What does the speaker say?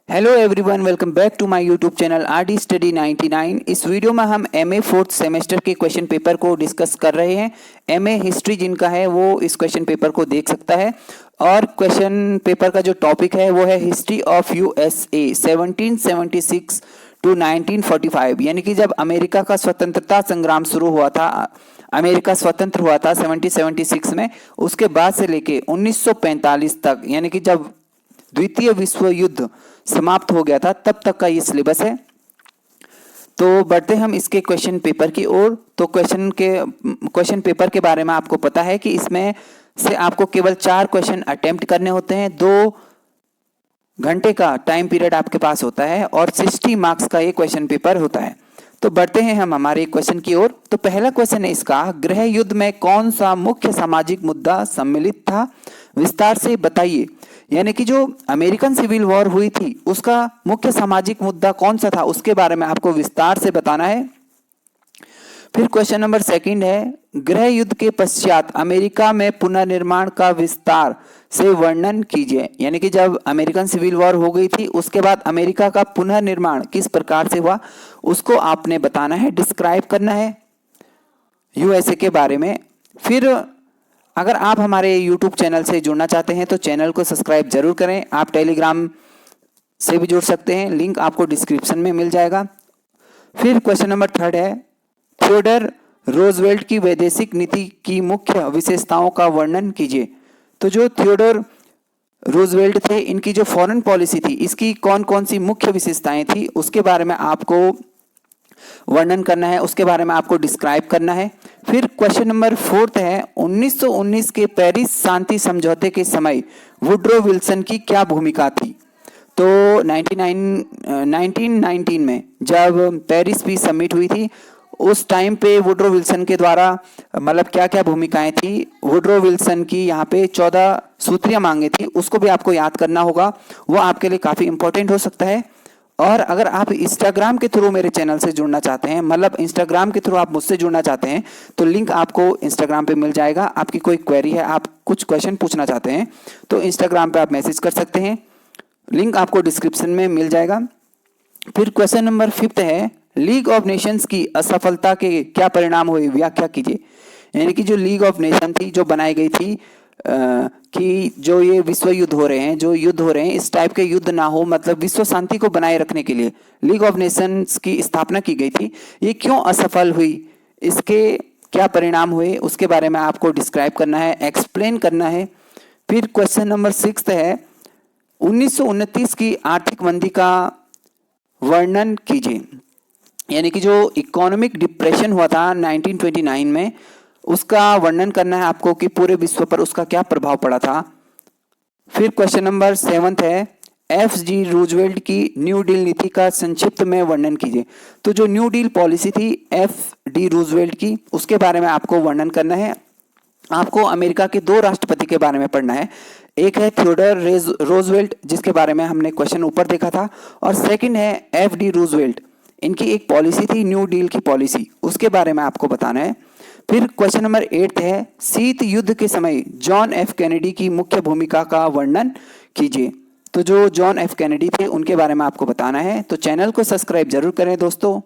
Hello everyone, welcome back to my YouTube channel RD study 99। इस video में हम MA fourth semester के question paper को discuss कर रहे हैं। एमए हिस्ट्री जिनका है वो इस क्वेश्चन पेपर को देख सकता है। और क्वेश्चन पेपर का जो टॉपिक है वो है हिस्ट्री ऑफ यूएसए 1776 टू 1945, यानी कि जब अमेरिका का स्वतंत्रता संग्राम शुरू हुआ था, अमेरिका स्वतंत्र हुआ था 1776 में, उसके बाद से लेके 1945 तक, यानी कि जब द्वितीय विश्व युद्ध समाप्त हो गया था तब तक का ये सिलेबस है। तो बढ़ते हम इसके क्वेश्चन पेपर की ओर। तो क्वेश्चन पेपर के बारे में आपको पता है कि इसमें से आपको केवल 4 क्वेश्चन अटेम्प्ट करने होते हैं। 2 घंटे का टाइम पीरियड आपके पास होता है और 60 मार्क्स का ये क्वेश्चन पेपर होता है। तो बढ़ते हैं हम हमारे क्वेश्चन की ओर। तो पहला क्वेश्चन है इसका, गृह युद्ध में कौन सा मुख्य सामाजिक मुद्दा सम्मिलित था, विस्तार से बताइए। यानी कि जो अमेरिकन सिविल वॉर हुई थी उसका मुख्य सामाजिक मुद्दा कौन सा था, उसके बारे में आपको विस्तार से बताना है। फिर क्वेश्चन नंबर 2 है, गृह युद्ध के पश्चात अमेरिका में पुनर्निर्माण का विस्तार से वर्णन कीजिए। यानी कि जब अमेरिकन सिविल वॉर हो गई थी उसके बाद अमेरिका का पुनर्निर्माण किस प्रकार से हुआ उसको आपने बताना है, डिस्क्राइब करना है यूएसए के बारे में। फिर अगर आप हमारे यूट्यूब चैनल से जुड़ना चाहते हैं तो चैनल को सब्सक्राइब जरूर करें। आप टेलीग्राम से भी जुड़ सकते हैं, लिंक आपको डिस्क्रिप्शन में मिल जाएगा। फिर क्वेश्चन नंबर 3 है, थियोडर रोजवेल्ट की वैदेशिक नीति की मुख्य विशेषताओं का वर्णन कीजिए। तो जो थियोडर रोजवेल्ट थे, इनकी जो फॉरेन पॉलिसी थी इसकी कौन कौन सी मुख्य विशेषताएं थी उसके बारे में आपको वर्णन करना है, उसके बारे में आपको डिस्क्राइब करना है। फिर क्वेश्चन नंबर 4 है, 1919 के पेरिस शांति समझौते के समय वुड्रो विल्सन की क्या भूमिका थी। तो 1919 में जब पेरिस पीस समिट हुई थी उस टाइम पे वुड्रो विल्सन के द्वारा मतलब क्या क्या भूमिकाएं थी। वुड्रो विल्सन की यहाँ पे 14 सूत्रीय मांगे थी, उसको भी आपको याद करना होगा, वो आपके लिए काफ़ी इंपॉर्टेंट हो सकता है। और अगर आप इंस्टाग्राम के थ्रू मेरे चैनल से जुड़ना चाहते हैं, मतलब इंस्टाग्राम के थ्रू आप मुझसे जुड़ना चाहते हैं, तो लिंक आपको इंस्टाग्राम पे मिल जाएगा। आपकी कोई क्वेरी है, आप कुछ क्वेश्चन पूछना चाहते हैं तो इंस्टाग्राम पे आप मैसेज कर सकते हैं, लिंक आपको डिस्क्रिप्शन में मिल जाएगा। फिर क्वेश्चन नंबर 5 है, लीग ऑफ नेशंस की असफलता के क्या परिणाम हुए, व्याख्या कीजिए। यानी कि जो लीग ऑफ नेशन थी जो बनाई गई थी कि जो ये विश्व युद्ध हो रहे हैं, जो युद्ध हो रहे हैं इस टाइप के युद्ध ना हो, मतलब विश्व शांति को बनाए रखने के लिए लीग ऑफ नेशंस की स्थापना की गई थी, ये क्यों असफल हुई, इसके क्या परिणाम हुए उसके बारे में आपको डिस्क्राइब करना है, एक्सप्लेन करना है। फिर क्वेश्चन नंबर 6 है, 1929 की आर्थिक मंदी का वर्णन कीजिए। यानी कि जो इकोनॉमिक डिप्रेशन हुआ था 1929 में, उसका वर्णन करना है आपको कि पूरे विश्व पर उसका क्या प्रभाव पड़ा था। फिर क्वेश्चन नंबर 7 है, एफ.जी. रूजवेल्ट की न्यू डील नीति का संक्षिप्त में वर्णन कीजिए। तो जो न्यू डील पॉलिसी थी एफ.डी. रूजवेल्ट की, उसके बारे में आपको वर्णन करना है। आपको अमेरिका के 2 राष्ट्रपति के बारे में पढ़ना है, एक है थियोडर रोजवेल्ट जिसके बारे में हमने क्वेश्चन ऊपर देखा था, और सेकंड है एफ.डी. रूजवेल्ट। इनकी एक पॉलिसी थी न्यू डील की पॉलिसी, उसके बारे में आपको बताना है। फिर क्वेश्चन नंबर 8 है, शीत युद्ध के समय जॉन एफ कैनेडी की मुख्य भूमिका का वर्णन कीजिए। तो जो जॉन एफ कैनेडी थे उनके बारे में आपको बताना है। तो चैनल को सब्सक्राइब जरूर करें दोस्तों।